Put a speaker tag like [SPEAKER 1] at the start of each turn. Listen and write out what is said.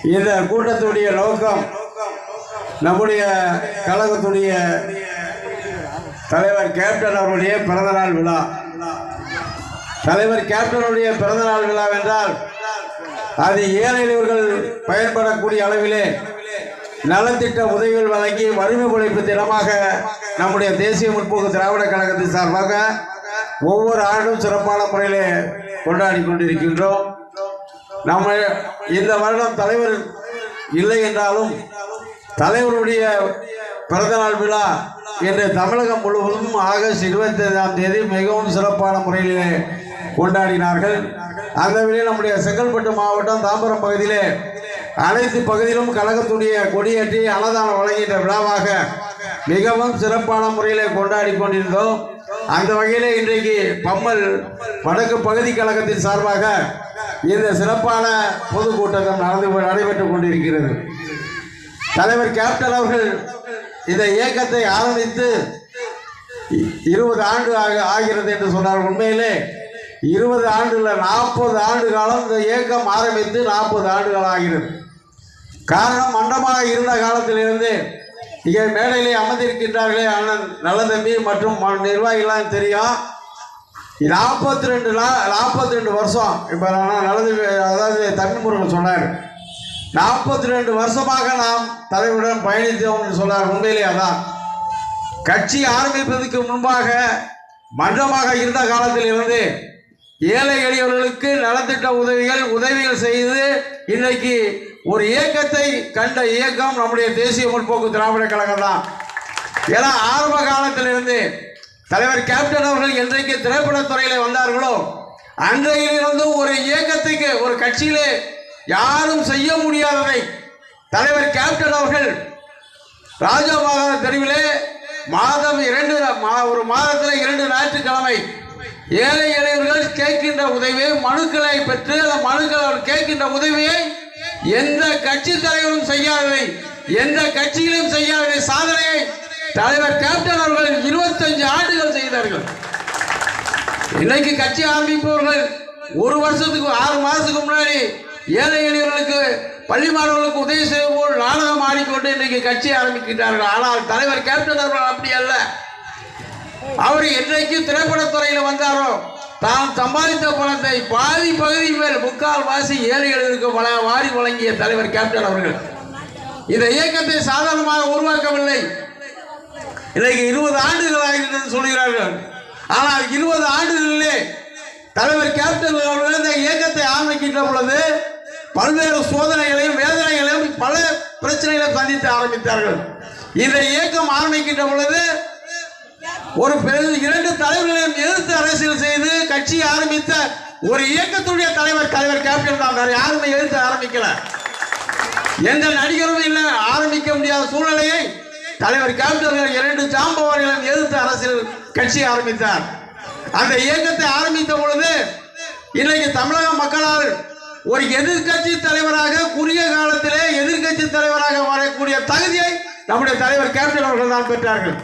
[SPEAKER 1] இந்த கூட்டத்துடைய நோக்கம் நம்முடைய கழகத்துடைய தலைவர் கேப்டன் அவருடைய பிறந்தநாள் விழா. தலைவர் கேப்டனுடைய பிறந்தநாள் விழா என்றால் அது ஏழைகள் பயன்படக்கூடிய அளவிலே நலத்திட்ட உதவிகள் வழங்கி வறுமை ஒழிப்பு தினமாக நம்முடைய தேசிய முற்போக்கு திராவிட கழகத்தின் சார்பாக ஒவ்வொரு ஆண்டும் சிறப்பான முறையிலே கொண்டாடி கொண்டிருக்கின்றோம். நம்ம இந்த வருடம் தலைவர் இல்லை என்றாலும் தலைவருடைய பிறந்தநாள் விழா இன்று தமிழகம் முழுவதும் ஆகஸ்ட் 25ஆம் தேதி மிகவும் சிறப்பான முறையிலே கொண்டாடினார்கள். அந்த வேளையில் நம்முடைய செங்கல்பட்டு மாவட்டம் தாம்பரம் பகுதியிலே அனைத்து பகுதியிலும் கழகத்துடைய கொடியேற்றி அன்னதானம் வழங்கின்ற விழாவாக மிகவும் சிறப்பான முறையிலே கொண்டாடி கொண்டிருந்தோம். அந்த வகையிலே இன்றைக்கு பம்மல் வடக்கு பகுதி கழகத்தின் சார்பாக இந்த சிறப்பான பொதுக்கூட்டம் நடைபெற்றுக் கொண்டிருக்கிறது. தலைவர் கேப்டன் அவர்கள் இந்த இயக்கத்தை ஆரம்பித்து 20 ஆண்டு ஆகிறது என்று சொன்னார். உண்மையிலே 20 ஆண்டுல 40 ஆண்டு காலம் இந்த இயக்கம் ஆரம்பித்து 40 ஆண்டுகள் ஆகிறது. காரணம் மண்டமாக இருந்த காலத்திலிருந்து இங்கே மேடையிலே அமர்ந்திருக்கின்றார்களே அண்ணன் நல்லதம்பி மற்றும் நிர்வாகிகளாம் தெரியும். 42 வருஷம் இப்போ நல்லதம்பி அதாவது தமிழ்முருகன் சொன்னார் 42 வருஷமாக நாம் தலைவருடன் பயணித்தோம் என்று சொன்னார். உண்மையிலே அதான் கட்சி ஆரம்பிப்பதற்கு முன்பாக மன்றமாக இருந்த காலத்தில் இருந்து ஏழை எளியவர்களுக்கு நலத்திட்ட உதவிகள் செய்து இன்றைக்கு ஒரு இயக்கத்தை கண்ட இயக்கம் நம்முடைய தேசிய முற்போக்கு திராவிட கழகம் தான். ஏன்னா ஆரம்ப காலத்திலிருந்து தலைவர் கேப்டன் அவர்கள் என்றைக்கு திரைப்படத்துறையில் வந்தார்களோ அன்றையிலிருந்து ஒரு இயக்கத்துக்கு ஒரு கட்சியிலே யாரும் செய்ய முடியாததை தலைவர் கேப்டன் அவர்கள் ராஜபாக தெருவிலே ஒரு மாதத்தில் 2 ஞாயிற்றுக்கிழமை ஏழை எளியவர்கள் கேட்கின்ற உதவியை மனுக்களை பெற்று அந்த மனுக்கள் கேட்கின்ற உதவியை எந்த கட்சி தலைவரும் செய்யாததை எந்த கட்சியிலும் செய்யாத சாதனையை தலைவர் கேப்டன் அவர்கள் 25 ஆண்டுகள் செய்தார்கள். இன்னைக்கு கட்சி ஆரம்பிப்பவர்கள் 1 வருஷத்துக்கு 6 மாதத்துக்கு முன்னாடி ஏழை எளியவர்களுக்கு பள்ளி மாணவர்களுக்கு உதவி செய்யும் போல் நாடகம் ஆடிக்கொண்டு இன்றைக்கு கட்சி ஆரம்பிக்கின்றார்கள். ஆனால் தலைவர் கேப்டன் அவர்கள் அப்படி அல்ல. அவர் என்றைக்கு திரைப்படத்துறையில் வந்தாரோ தான் சம்பாதித்த பணத்தை பாதி பகுதி மேல் 3/4 வாசி ஏழைகளுக்கு வாரி வழங்கிய தலைவர் கேப்டன் அவர்கள் இந்த இயக்கத்தை சாதாரணமாக உருவாக்கவில்லை. இன்னைக்கு 20 ஆண்டுகள் ஆகிறது சொல்கிறார்கள். ஆனால் 20 ஆண்டுகளிலே தலைவர் கேப்டன் அவர்கள் இந்த இயக்கத்தை ஆரம்பிக்கின்ற பொழுது பல்வேறு சோதனைகளையும் வேதனைகளையும் பல பிரச்சனைகளை சந்தித்து ஆரம்பித்தார்கள். இந்த இயக்கம் ஆரம்பிக்கின்ற பொழுது ஒரு 2 தலைவர்களையும் எதிர்த்து அரசியல் செய்து கட்சி ஆரம்பித்த ஒரு இயக்கத்துடைய தலைவர் கேப்டன் தான். வேற யாருமே எதிர்த்து ஆரம்பிக்கல. எந்த நடிகரும் இல்லை. ஆரம்பிக்க முடியாத சூழ்நிலையை தலைவர் கேப்டன் 2 ஜாம்பவான்களையும் எதிர்த்து அரசியல் கட்சி ஆரம்பித்தார். அந்த இயக்கத்தை ஆரம்பித்த பொழுது இன்றைக்கு தமிழக மக்களால் ஒரு எதிர்கட்சி தலைவராக குறுகிய காலத்திலே எதிர்கட்சி தலைவராக வரக்கூடிய தகுதியை நம்முடைய தலைவர் கேப்டன் அவர்கள் தான் பெற்றார்கள்.